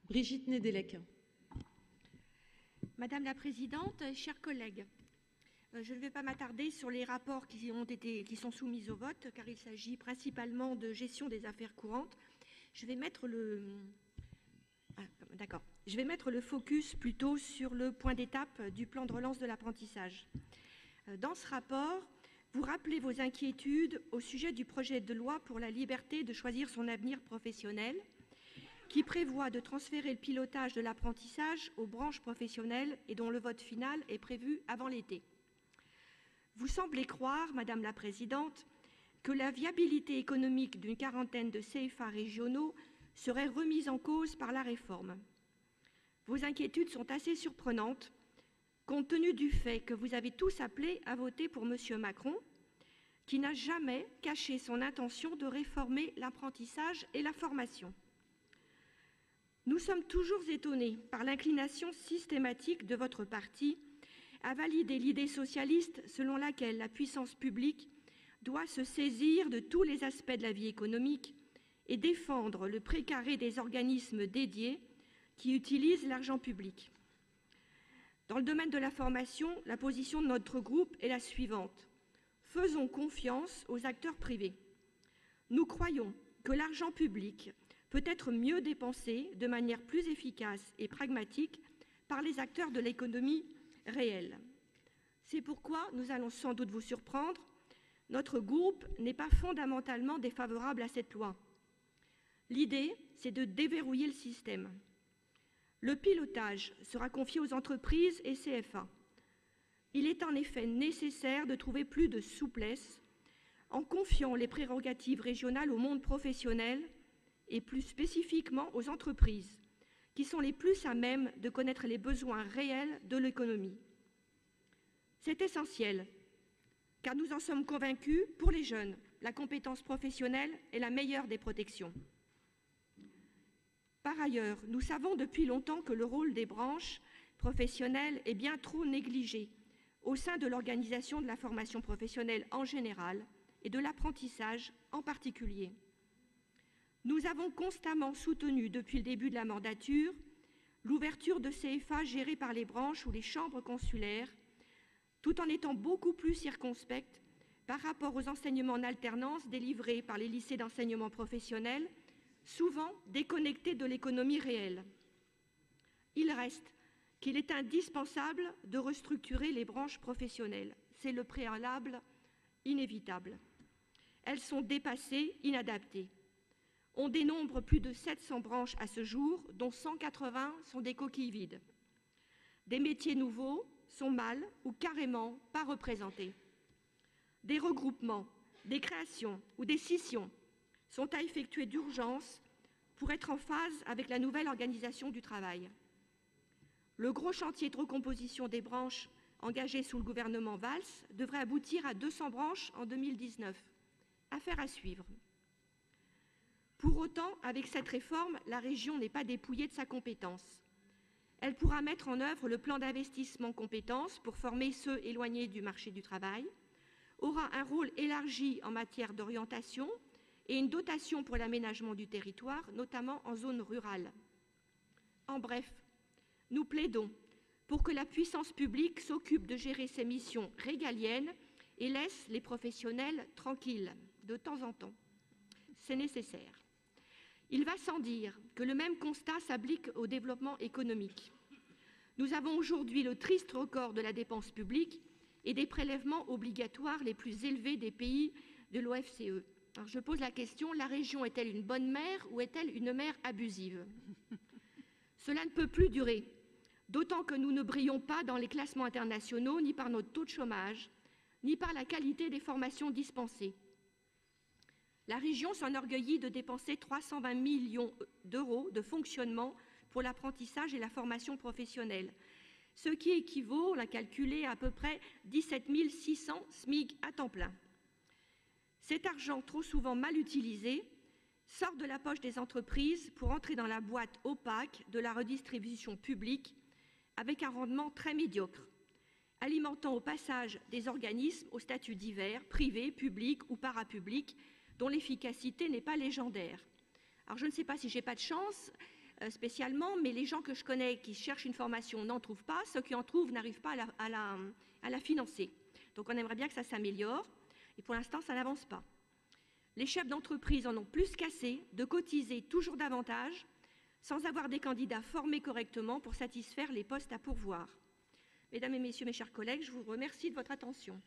Brigitte Nédélec. Madame la Présidente, chers collègues, je ne vais pas m'attarder sur les rapports qui sont soumis au vote, car il s'agit principalement de gestion des affaires courantes. Je vais mettre le focus plutôt sur le point d'étape du plan de relance de l'apprentissage. Dans ce rapport, vous rappelez vos inquiétudes au sujet du projet de loi pour la liberté de choisir son avenir professionnel, qui prévoit de transférer le pilotage de l'apprentissage aux branches professionnelles et dont le vote final est prévu avant l'été. Vous semblez croire, Madame la Présidente, que la viabilité économique d'une quarantaine de CFA régionaux serait remise en cause par la réforme. Vos inquiétudes sont assez surprenantes, compte tenu du fait que vous avez tous appelé à voter pour M. Macron, qui n'a jamais caché son intention de réformer l'apprentissage et la formation. Nous sommes toujours étonnés par l'inclination systématique de votre parti à valider l'idée socialiste selon laquelle la puissance publique doit se saisir de tous les aspects de la vie économique et défendre le précaré des organismes dédiés qui utilisent l'argent public. Dans le domaine de la formation, la position de notre groupe est la suivante. Faisons confiance aux acteurs privés. Nous croyons que l'argent public peut être mieux dépensé de manière plus efficace et pragmatique par les acteurs de l'économie réelle. C'est pourquoi, nous allons sans doute vous surprendre, notre groupe n'est pas fondamentalement défavorable à cette loi. L'idée, c'est de déverrouiller le système. Le pilotage sera confié aux entreprises et CFA. Il est en effet nécessaire de trouver plus de souplesse en confiant les prérogatives régionales au monde professionnel et plus spécifiquement aux entreprises, qui sont les plus à même de connaître les besoins réels de l'économie. C'est essentiel, car nous en sommes convaincus, pour les jeunes, la compétence professionnelle est la meilleure des protections. Par ailleurs, nous savons depuis longtemps que le rôle des branches professionnelles est bien trop négligé au sein de l'organisation de la formation professionnelle en général et de l'apprentissage en particulier. Nous avons constamment soutenu depuis le début de la mandature l'ouverture de CFA gérés par les branches ou les chambres consulaires, tout en étant beaucoup plus circonspectes par rapport aux enseignements en alternance délivrés par les lycées d'enseignement professionnel, souvent déconnectés de l'économie réelle. Il reste qu'il est indispensable de restructurer les branches professionnelles. C'est le préalable inévitable. Elles sont dépassées, inadaptées. On dénombre plus de 700 branches à ce jour, dont 180 sont des coquilles vides. Des métiers nouveaux sont mal ou carrément pas représentés. Des regroupements, des créations ou des scissions sont à effectuer d'urgence pour être en phase avec la nouvelle organisation du travail. Le gros chantier de recomposition des branches engagé sous le gouvernement Valls devrait aboutir à 200 branches en 2019. Affaire à suivre. Pour autant, avec cette réforme, la région n'est pas dépouillée de sa compétence. Elle pourra mettre en œuvre le plan d'investissement compétences pour former ceux éloignés du marché du travail, aura un rôle élargi en matière d'orientation et une dotation pour l'aménagement du territoire, notamment en zone rurale. En bref, nous plaidons pour que la puissance publique s'occupe de gérer ses missions régaliennes et laisse les professionnels tranquilles, de temps en temps. C'est nécessaire. Il va sans dire que le même constat s'applique au développement économique. Nous avons aujourd'hui le triste record de la dépense publique et des prélèvements obligatoires les plus élevés des pays de l'OFCE. Alors je pose la question, la région est-elle une bonne mère ou est-elle une mère abusive? Cela ne peut plus durer, d'autant que nous ne brillons pas dans les classements internationaux, ni par notre taux de chômage, ni par la qualité des formations dispensées. La région s'enorgueillit de dépenser 320 millions d'euros de fonctionnement pour l'apprentissage et la formation professionnelle, ce qui équivaut, on l'a calculé, à peu près 17 600 SMIC à temps plein. Cet argent, trop souvent mal utilisé, sort de la poche des entreprises pour entrer dans la boîte opaque de la redistribution publique avec un rendement très médiocre, alimentant au passage des organismes au statut divers, privés, publics ou parapublics, dont l'efficacité n'est pas légendaire. Alors je ne sais pas si j'ai pas de chance, spécialement, mais les gens que je connais qui cherchent une formation n'en trouvent pas. Ceux qui en trouvent n'arrivent pas à la financer. Donc on aimerait bien que ça s'améliore. Et pour l'instant, ça n'avance pas. Les chefs d'entreprise en ont plus qu'assez de cotiser toujours davantage sans avoir des candidats formés correctement pour satisfaire les postes à pourvoir. Mesdames et messieurs, mes chers collègues, je vous remercie de votre attention.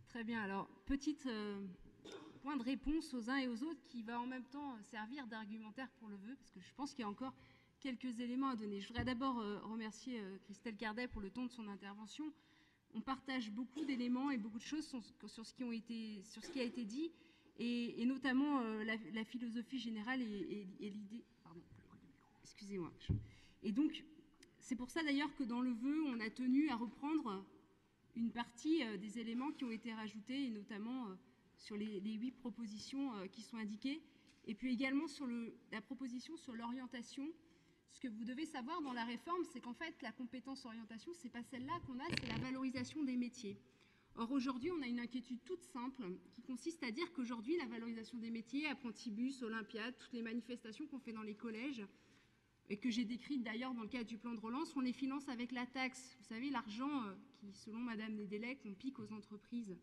Très bien. Alors, petit point de réponse aux uns et aux autres qui va en même temps servir d'argumentaire pour le vœu, parce que je pense qu'il y a encore quelques éléments à donner. Je voudrais d'abord remercier Christelle Cardet pour le ton de son intervention. On partage beaucoup d'éléments et beaucoup de choses sur ce qui a été dit, et notamment la philosophie générale et l'idée. Pardon, excusez-moi. Et donc, c'est pour ça d'ailleurs que dans le vœu, on a tenu à reprendre une partie des éléments qui ont été rajoutés, et notamment sur les 8 propositions qui sont indiquées, et puis également sur la proposition sur l'orientation. Ce que vous devez savoir dans la réforme, c'est qu'en fait, la compétence orientation, ce n'est pas celle-là qu'on a, c'est la valorisation des métiers. Or, aujourd'hui, on a une inquiétude toute simple qui consiste à dire qu'aujourd'hui, la valorisation des métiers, Apprentibus, Olympiade, toutes les manifestations qu'on fait dans les collèges, et que j'ai décrites d'ailleurs dans le cadre du plan de relance, on les finance avec la taxe. Vous savez, l'argent qui, selon Madame Nedelec, on pique aux entreprises.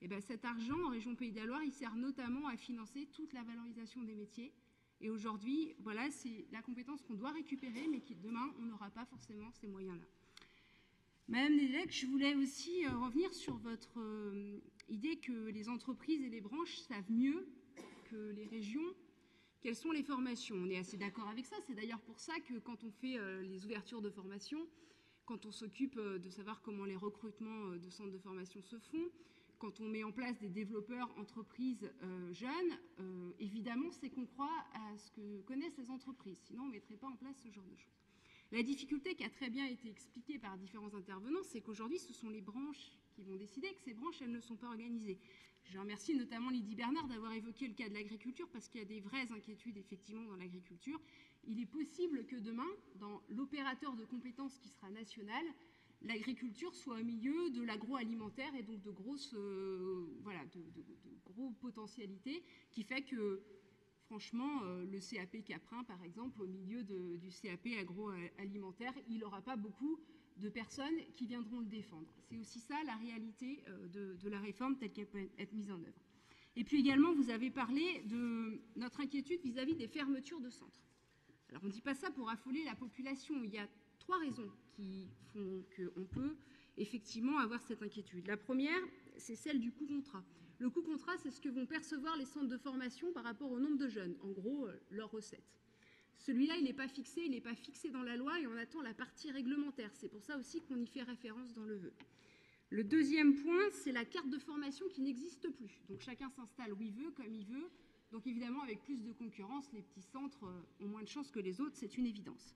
Et bien cet argent, en région Pays de la Loire, il sert notamment à financer toute la valorisation des métiers. Et aujourd'hui, voilà, c'est la compétence qu'on doit récupérer, mais qui, demain, on n'aura pas forcément ces moyens-là. Madame Nedelec, je voulais aussi revenir sur votre idée que les entreprises et les branches savent mieux que les régions quelles sont les formations. On est assez d'accord avec ça. C'est d'ailleurs pour ça que quand on fait les ouvertures de formation, quand on s'occupe de savoir comment les recrutements de centres de formation se font, quand on met en place des développeurs entreprises jeunes, évidemment, c'est qu'on croit à ce que connaissent les entreprises. Sinon, on ne mettrait pas en place ce genre de choses. La difficulté qui a très bien été expliquée par différents intervenants, c'est qu'aujourd'hui, ce sont les branches qui vont décider, que ces branches, elles ne sont pas organisées. Je remercie notamment Lydie Bernard d'avoir évoqué le cas de l'agriculture, parce qu'il y a des vraies inquiétudes, effectivement, dans l'agriculture. Il est possible que demain, dans l'opérateur de compétences qui sera national, l'agriculture soit au milieu de l'agroalimentaire et donc de grosses, de gros potentialités, qui fait que, franchement, le CAP Caprin, par exemple, au milieu du CAP agroalimentaire, il n'aura pas beaucoup de personnes qui viendront le défendre. C'est aussi ça la réalité de la réforme telle qu'elle peut être mise en œuvre. Et puis également, vous avez parlé de notre inquiétude vis-à-vis des fermetures de centres. Alors on ne dit pas ça pour affoler la population. Il y a 3 raisons qui font qu'on peut effectivement avoir cette inquiétude. La première, c'est celle du coût contrat. Le coût contrat, c'est ce que vont percevoir les centres de formation par rapport au nombre de jeunes, en gros, leurs recettes. Celui-là, il n'est pas fixé dans la loi et on attend la partie réglementaire. C'est pour ça aussi qu'on y fait référence dans le vœu. Le deuxième point, c'est la carte de formation qui n'existe plus. Donc chacun s'installe où il veut, comme il veut. Donc évidemment, avec plus de concurrence, les petits centres ont moins de chances que les autres, c'est une évidence.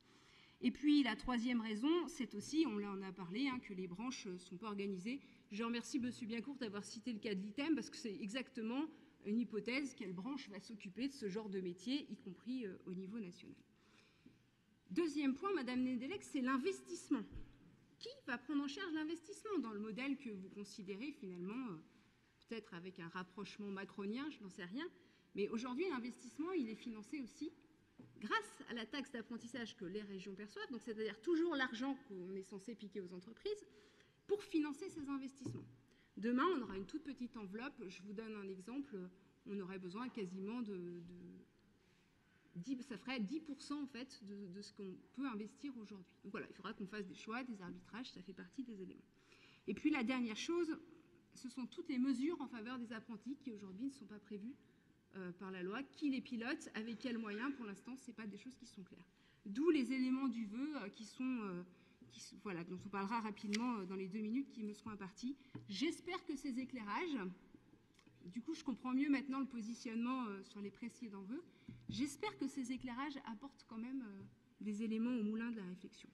Et puis la troisième raison, c'est aussi, on en a parlé, que les branches ne sont pas organisées. Je remercie M. Biencourt d'avoir cité le cas de l'ITEM, parce que c'est exactement une hypothèse, quelle branche va s'occuper de ce genre de métier, y compris au niveau national. Deuxième point, Madame Nedelec, c'est l'investissement. Qui va prendre en charge l'investissement dans le modèle que vous considérez finalement, peut-être avec un rapprochement macronien, je n'en sais rien, mais aujourd'hui l'investissement, il est financé aussi grâce à la taxe d'apprentissage que les régions perçoivent, donc c'est-à-dire toujours l'argent qu'on est censé piquer aux entreprises, pour financer ces investissements. Demain, on aura une toute petite enveloppe. Je vous donne un exemple. On aurait besoin quasiment ça ferait 10% en fait de ce qu'on peut investir aujourd'hui. Donc voilà, il faudra qu'on fasse des choix, des arbitrages, ça fait partie des éléments. Et puis la dernière chose, ce sont toutes les mesures en faveur des apprentis qui aujourd'hui ne sont pas prévues par la loi. Qui les pilote, avec quels moyens? Pour l'instant, ce n'est pas des choses qui sont claires. D'où les éléments du vœu voilà, dont on parlera rapidement dans les 2 minutes qui me seront imparties. J'espère que ces éclairages, du coup je comprends mieux maintenant le positionnement sur les précédents vœux, j'espère que ces éclairages apportent quand même des éléments au moulin de la réflexion.